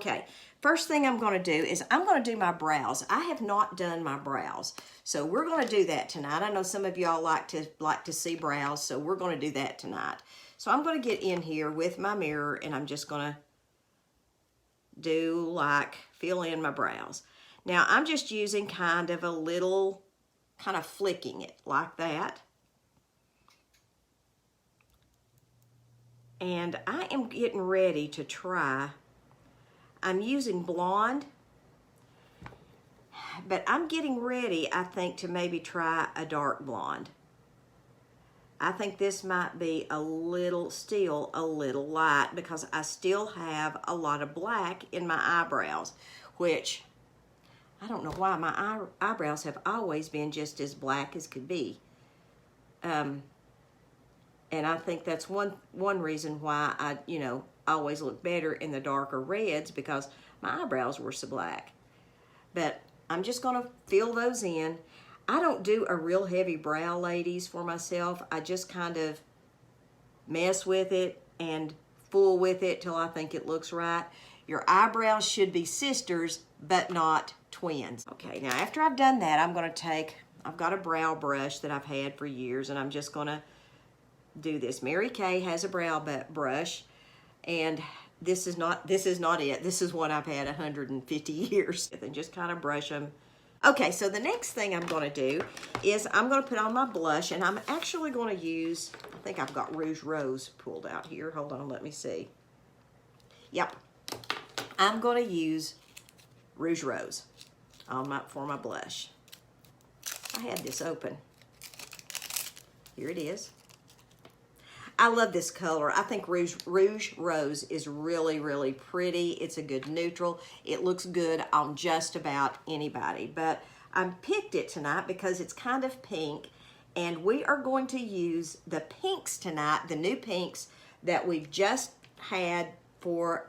Okay, first thing I'm going to do is I'm going to do my brows. I have not done my brows, so we're going to do that tonight. I know some of y'all like to see brows, so we're going to do that tonight. So I'm going to get in here with my mirror, and I'm just going to fill in my brows. Now I'm just using kind of flicking it like that. And I am getting ready to try. I'm using blonde, but I'm getting ready, I think, to maybe try a dark blonde. I think this might be still a little light because I still have a lot of black in my eyebrows, which I don't know why my eyebrows have always been just as black as could be. And I think that's one reason why I, always look better in the darker reds, because my eyebrows were so black. But I'm just gonna fill those in. I don't do a real heavy brow, ladies, for myself. I just kind of mess with it and fool with it till I think it looks right. Your eyebrows should be sisters, but not twins. Okay, now after I've done that, I've got a brow brush that I've had for years, and I'm just gonna do this. Mary Kay has a brow brush, and this is not it. This is one I've had 150 years, and just kind of brush them. Okay, so the next thing I'm going to do is I'm going to put on my blush, and I'm actually going to use, I think I've got Rouge Rose pulled out here. Hold on, let me see. Yep, I'm going to use Rouge Rose for my blush. I had this open. Here it is. I love this color. I think Rouge Rose is really, really pretty. It's a good neutral. It looks good on just about anybody. But I picked it tonight because it's kind of pink, and we are going to use the pinks tonight, the new pinks that we've just had for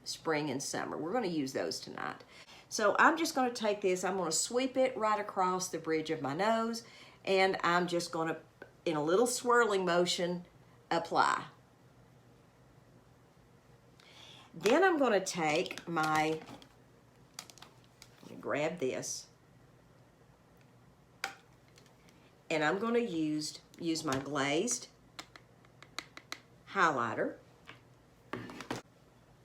spring and summer. We're going to use those tonight. So I'm just going to take this, I'm going to sweep it right across the bridge of my nose, and I'm just going to, in a little swirling motion, apply. Then I'm going to take let me grab this, and I'm going to use my glazed highlighter,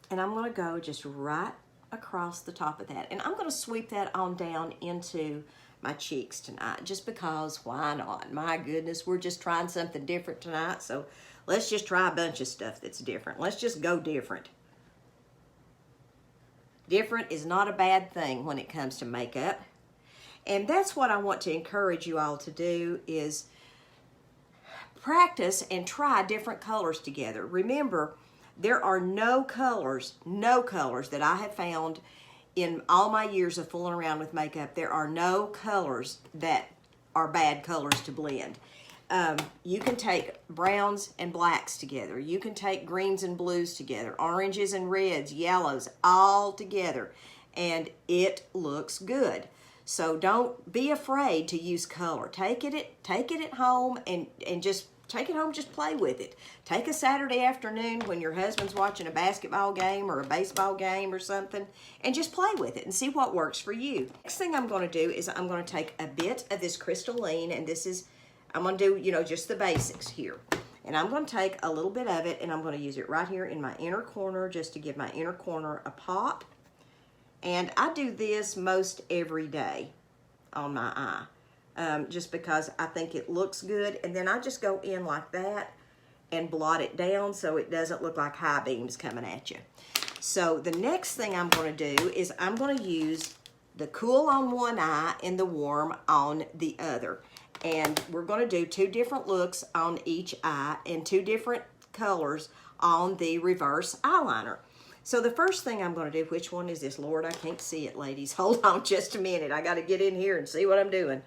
and I'm going to go just right across the top of that, and I'm going to sweep that on down into my cheeks tonight, just because, why not? My goodness, we're just trying something different tonight, so let's just try a bunch of stuff that's different. Let's just go different. Different is not a bad thing when it comes to makeup, and that's what I want to encourage you all to do, is practice and try different colors together. Remember, there are no colors that I have found in all my years of fooling around with makeup. There are no colors that are bad colors to blend. You can take browns and blacks together. You can take greens and blues together, oranges and reds, yellows, all together, and it looks good. So don't be afraid to use color. Take it at home and just take it home, just play with it. Take a Saturday afternoon when your husband's watching a basketball game or a baseball game or something, and just play with it and see what works for you. Next thing I'm going to do is I'm going to take a bit of this crystalline, and I'm going to do, just the basics here. And I'm going to take a little bit of it, and I'm going to use it right here in my inner corner, just to give my inner corner a pop. And I do this most every day on my eye. Just because I think it looks good, and then I just go in like that and blot it down so it doesn't look like high beams coming at you. So the next thing I'm going to do is I'm going to use the cool on one eye and the warm on the other, and we're going to do two different looks on each eye and two different colors on the reverse eyeliner. So the first thing I'm going to do, which one is this? Lord, I can't see it, ladies. Hold on just a minute. I got to get in here and see what I'm doing.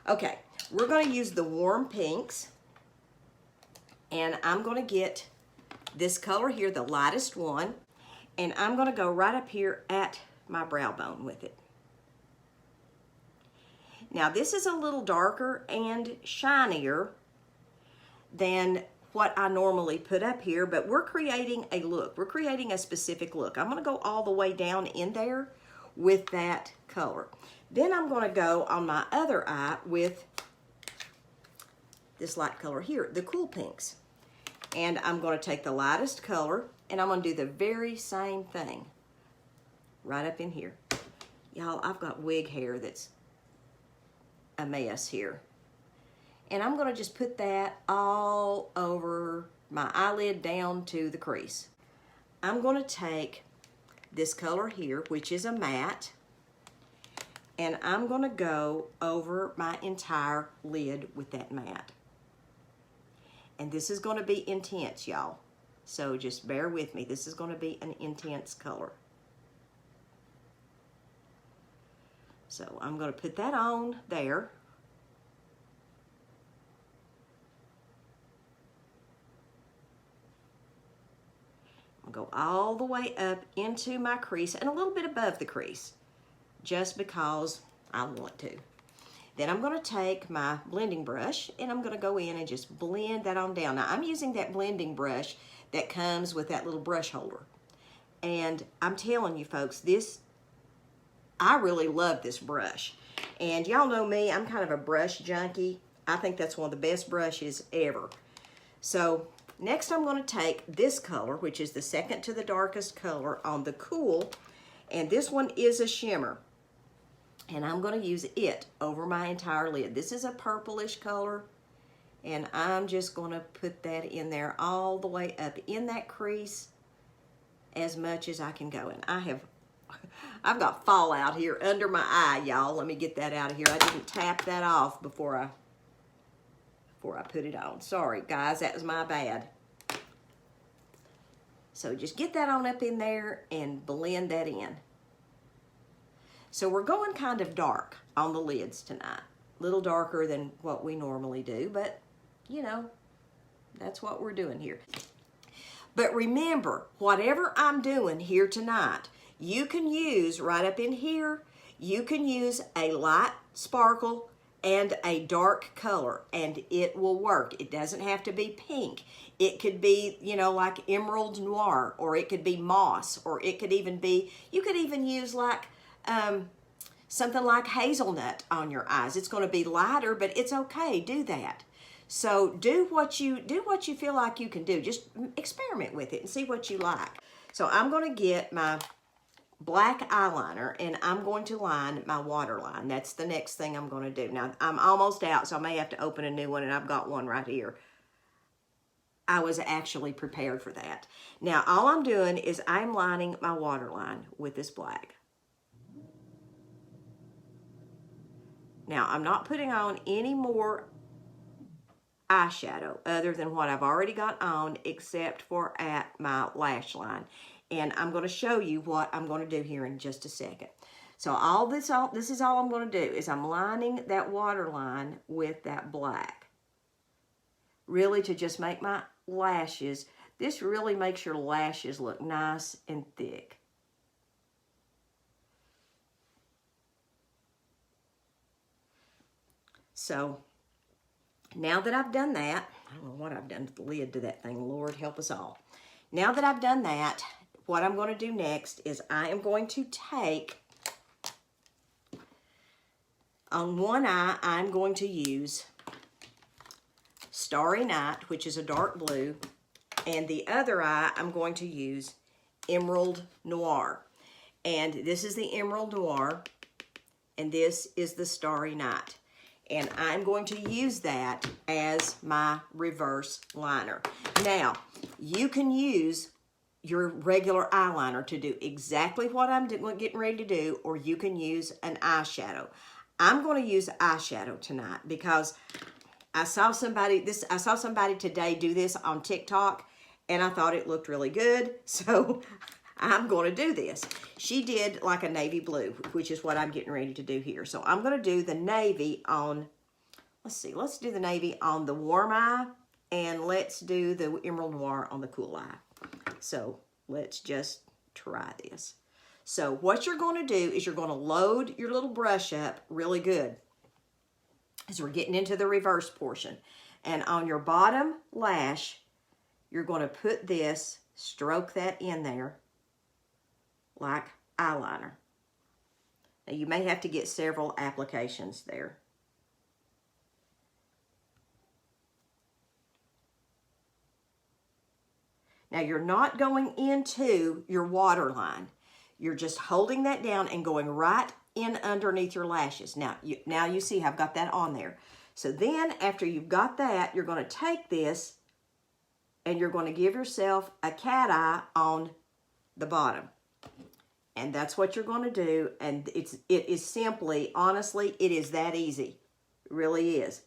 Okay, we're going to use the warm pinks, and I'm going to get this color here, the lightest one, and I'm going to go right up here at my brow bone with it. Now this is a little darker and shinier than what I normally put up here, but we're creating a look. We're creating a specific look. I'm gonna go all the way down in there with that color. Then I'm gonna go on my other eye with this light color here, the Cool Pinks. And I'm gonna take the lightest color and I'm gonna do the very same thing right up in here. Y'all, I've got wig hair that's a mess here. And I'm gonna just put that all over my eyelid down to the crease. I'm gonna take this color here, which is a matte, and I'm gonna go over my entire lid with that matte. And this is gonna be intense, y'all. So just bear with me. This is gonna be an intense color. So I'm gonna put that on there. Go all the way up into my crease and a little bit above the crease, just because I want to. Then I'm going to take my blending brush and I'm going to go in and just blend that on down. Now I'm using that blending brush that comes with that little brush holder. And I'm telling you folks, I really love this brush. And y'all know me, I'm kind of a brush junkie. I think that's one of the best brushes ever. So next I'm going to take this color, which is the second to the darkest color on the Cool, and this one is a shimmer. And I'm going to use it over my entire lid. This is a purplish color, and I'm just going to put that in there all the way up in that crease as much as I can go. And I've got fallout here under my eye, y'all. Let me get that out of here. I didn't tap that off before I put it on. Sorry, guys, that was my bad. So just get that on up in there and blend that in. So we're going kind of dark on the lids tonight. A little darker than what we normally do, but you know, that's what we're doing here. But remember, whatever I'm doing here tonight, you can use right up in here, you can use a light sparkle and a dark color, and it will work. It doesn't have to be pink. It could be, you know, like emerald noir, or it could be moss, or it could even be, you could even use like something like hazelnut on your eyes. It's going to be lighter, but it's okay. Do that. So do what you feel like you can do. Just experiment with it and see what you like. So I'm going to get my black eyeliner and I'm going to line my waterline. That's the next thing I'm going to do. Now I'm almost out, so I may have to open a new one, and I've got one right here. I was actually prepared for that. Now all I'm doing is I'm lining my waterline with this black. Now I'm not putting on any more eyeshadow other than what I've already got on, except for at my lash line. And I'm going to show you what I'm going to do here in just a second. So this is all I'm going to do is I'm lining that waterline with that black. Really to just make my lashes, this really makes your lashes look nice and thick. So now that I've done that, I don't know what I've done to the lid to that thing, Lord help us all. Now that I've done that, what I'm going to do next is I am going to take, on one eye, I'm going to use Starry Night, which is a dark blue, and the other eye, I'm going to use Emerald Noir. And this is the Emerald Noir, and this is the Starry Night. And I'm going to use that as my reverse liner. Now, you can use your regular eyeliner to do exactly what I'm getting ready to do, or you can use an eyeshadow. I'm going to use eyeshadow tonight because I saw somebody today do this on TikTok, and I thought it looked really good, so I'm going to do this. She did like a navy blue, which is what I'm getting ready to do here. So I'm going to do the navy on, let's do the navy on the warm eye, and let's do the Emerald Noir on the cool eye. So let's just try this. So what you're going to do is you're going to load your little brush up really good as we're getting into the reverse portion. And on your bottom lash, you're going to put this, stroke that in there like eyeliner. Now you may have to get several applications there. Now you're not going into your waterline. You're just holding that down and going right in underneath your lashes. Now you see I've got that on there. So then after you've got that, you're going to take this and you're going to give yourself a cat eye on the bottom. And that's what you're going to do. And it is simply, honestly, it is that easy. It really is.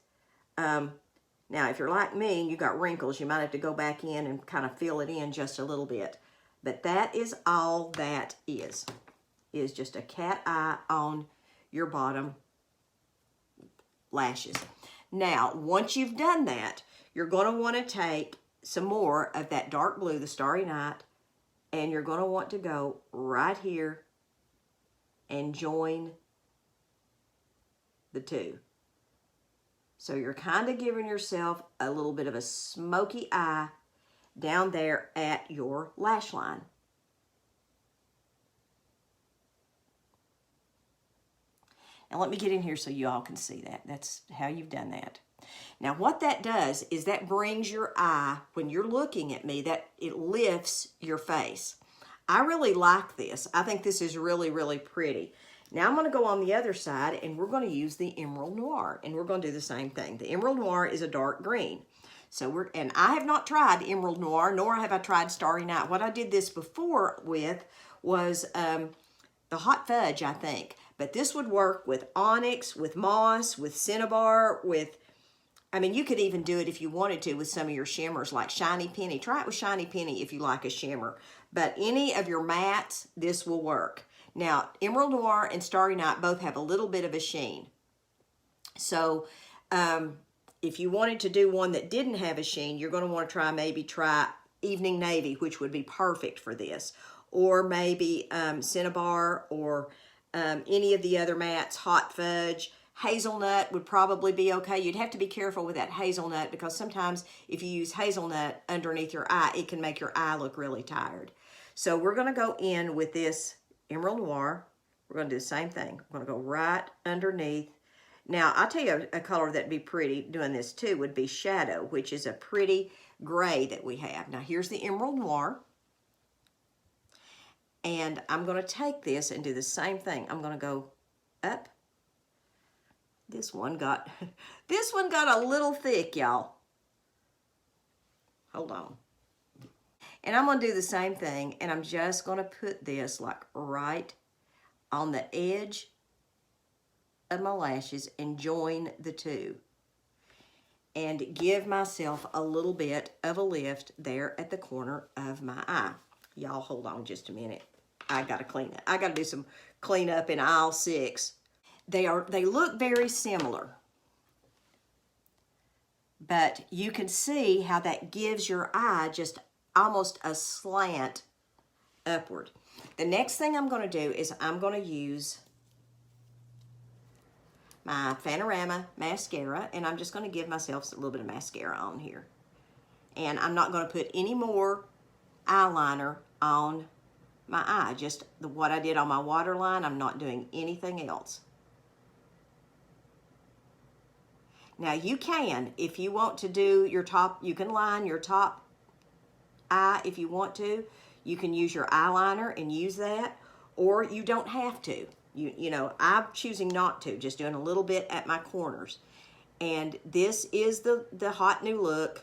Now, if you're like me and you got wrinkles, you might have to go back in and kind of fill it in just a little bit. But that is all that is just a cat eye on your bottom lashes. Now, once you've done that, you're going to want to take some more of that dark blue, the Starry Night, and you're going to want to go right here and join the two. So you're kind of giving yourself a little bit of a smoky eye down there at your lash line. Now let me get in here so you all can see that. That's how you've done that. Now what that does is that brings your eye, when you're looking at me, that it lifts your face. I really like this. I think this is really, really pretty. Now I'm going to go on the other side and we're going to use the Emerald Noir and we're going to do the same thing. The Emerald Noir is a dark green. So and I have not tried Emerald Noir, nor have I tried Starry Night. What I did this before with was the Hot Fudge, I think. But this would work with Onyx, with Moss, with Cinnabar, with, I mean, you could even do it if you wanted to with some of your shimmers like Shiny Penny. Try it with Shiny Penny if you like a shimmer. But any of your mattes, this will work. Now, Emerald Noir and Starry Night both have a little bit of a sheen. So, if you wanted to do one that didn't have a sheen, you're going to want to maybe try Evening Navy, which would be perfect for this. Or maybe Cinnabar or any of the other mattes, Hot Fudge. Hazelnut would probably be okay. You'd have to be careful with that hazelnut because sometimes if you use hazelnut underneath your eye, it can make your eye look really tired. So we're going to go in with this Emerald Noir. We're going to do the same thing. We're going to go right underneath. Now, I'll tell you a color that'd be pretty doing this too would be Shadow, which is a pretty gray that we have. Now, here's the Emerald Noir. And I'm going to take this and do the same thing. I'm going to go up. This one got a little thick, y'all. Hold on. And I'm going to do the same thing, and I'm just going to put this like right on the edge of my lashes and join the two. And give myself a little bit of a lift there at the corner of my eye. Y'all hold on just a minute. I got to clean it. I got to do some cleanup in aisle 6. They look very similar. But you can see how that gives your eye just almost a slant upward. The next thing I'm going to do is I'm going to use my Panorama mascara, and I'm just going to give myself a little bit of mascara on here. And I'm not going to put any more eyeliner on my eye. Just what I did on my waterline. I'm not doing anything else. Now you can, if you want to do your top, you can line your top eye if you want to. You can use your eyeliner and use that, or you don't have to. You know, I'm choosing not to, just doing a little bit at my corners. And this is the hot new look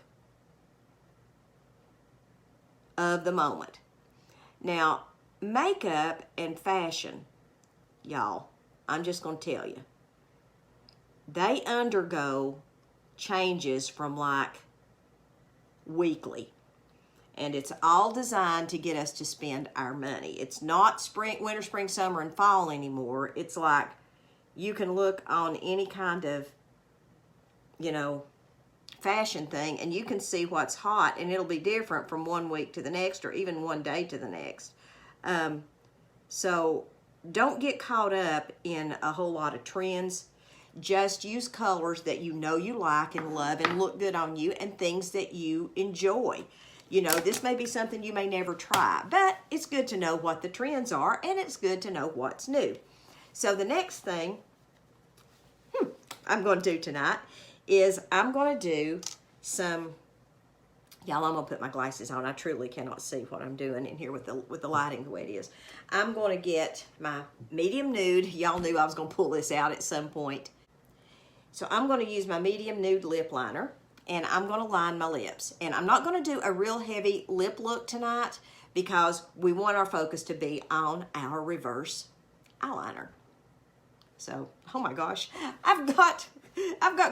of the moment. Now, makeup and fashion, y'all, I'm just going to tell you, they undergo changes from like weekly. And it's all designed to get us to spend our money. It's not spring, winter, spring, summer, and fall anymore. It's like you can look on any kind of, you know, fashion thing and you can see what's hot, and it'll be different from one week to the next or even one day to the next. So don't get caught up in a whole lot of trends. Just use colors that you know you like and love and look good on you and things that you enjoy. You know, this may be something you may never try, but it's good to know what the trends are, and it's good to know what's new. So the next thing I'm going to do tonight is I'm going to do some, y'all, I'm going to put my glasses on. I truly cannot see what I'm doing in here with the lighting the way it is. I'm going to get my medium nude. Y'all knew I was going to pull this out at some point. So I'm going to use my medium nude lip liner, and I'm going to line my lips. And I'm not going to do a real heavy lip look tonight because we want our focus to be on our reverse eyeliner. So, oh my gosh, I've got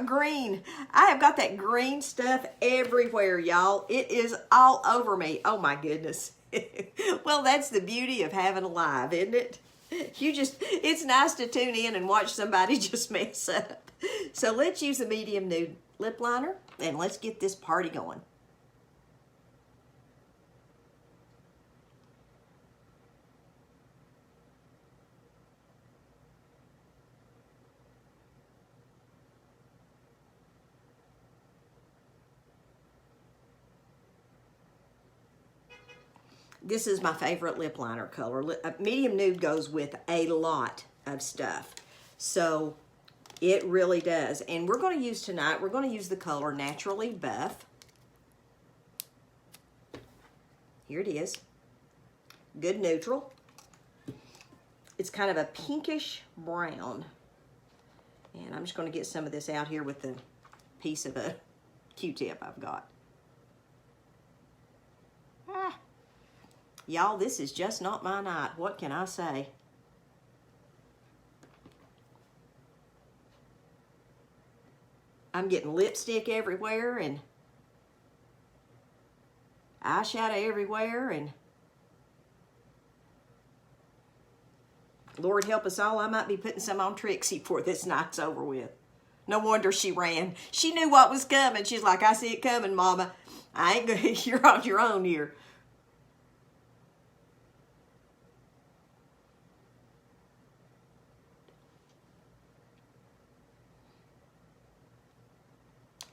green. I have got that green stuff everywhere, y'all. It is all over me. Oh my goodness. Well, that's the beauty of having a live, isn't it? It's nice to tune in and watch somebody just mess up. So let's use the medium nude lip liner and let's get this party going. This is my favorite lip liner color. Medium nude goes with a lot of stuff. So it really does. And we're going to use tonight, we're going to use the color Naturally Buff. Here it is. Good neutral. It's kind of a pinkish brown. And I'm just going to get some of this out here with the piece of a Q-tip I've got. Y'all, this is just not my night. What can I say? I'm getting lipstick everywhere and eyeshadow everywhere, and Lord help us all, I might be putting some on Trixie before this night's over with. No wonder she ran. She knew what was coming. She's like, I see it coming, Mama. I ain't gonna, you're on your own here.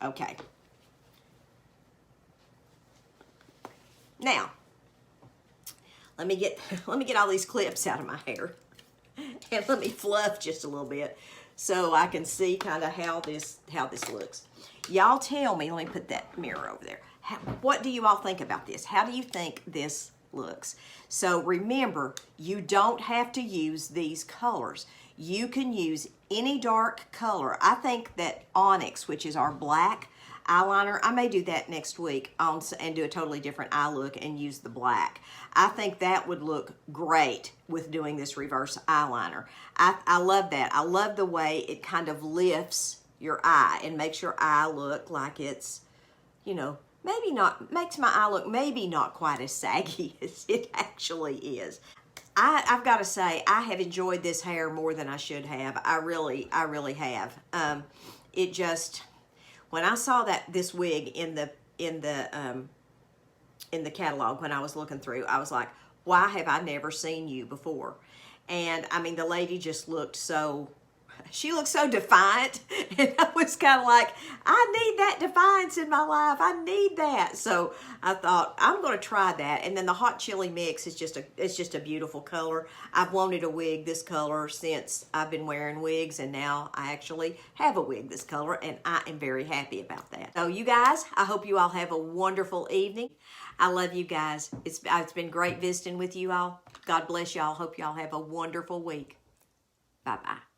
Okay. Now, let me get all these clips out of my hair, and let me fluff just a little bit so I can see kind of how this looks. Y'all tell me. Let me put that mirror over there. What do you all think about this? How do you think this looks? So remember, you don't have to use these colors. You can use any dark color. I think that Onyx, which is our black eyeliner, I may do that next week and do a totally different eye look and use the black. I think that would look great with doing this reverse eyeliner. I love that. I love the way it kind of lifts your eye and makes your eye look like it's, you know, maybe not, makes my eye look maybe not quite as saggy as it actually is. I've got to say, I have enjoyed this hair more than I should have. I really have. It just, when I saw this wig in the catalog when I was looking through, I was like, why have I never seen you before? And I mean, the lady just looked so, she looked so defiant, and I was kind of like, I need that defiance in my life. I need that. So I thought, I'm going to try that. And then the hot chili mix is just a beautiful color. I've wanted a wig this color since I've been wearing wigs, and now I actually have a wig this color, and I am very happy about that. So you guys, I hope you all have a wonderful evening. I love you guys. It's been great visiting with you all. God bless y'all. Hope y'all have a wonderful week. Bye-bye.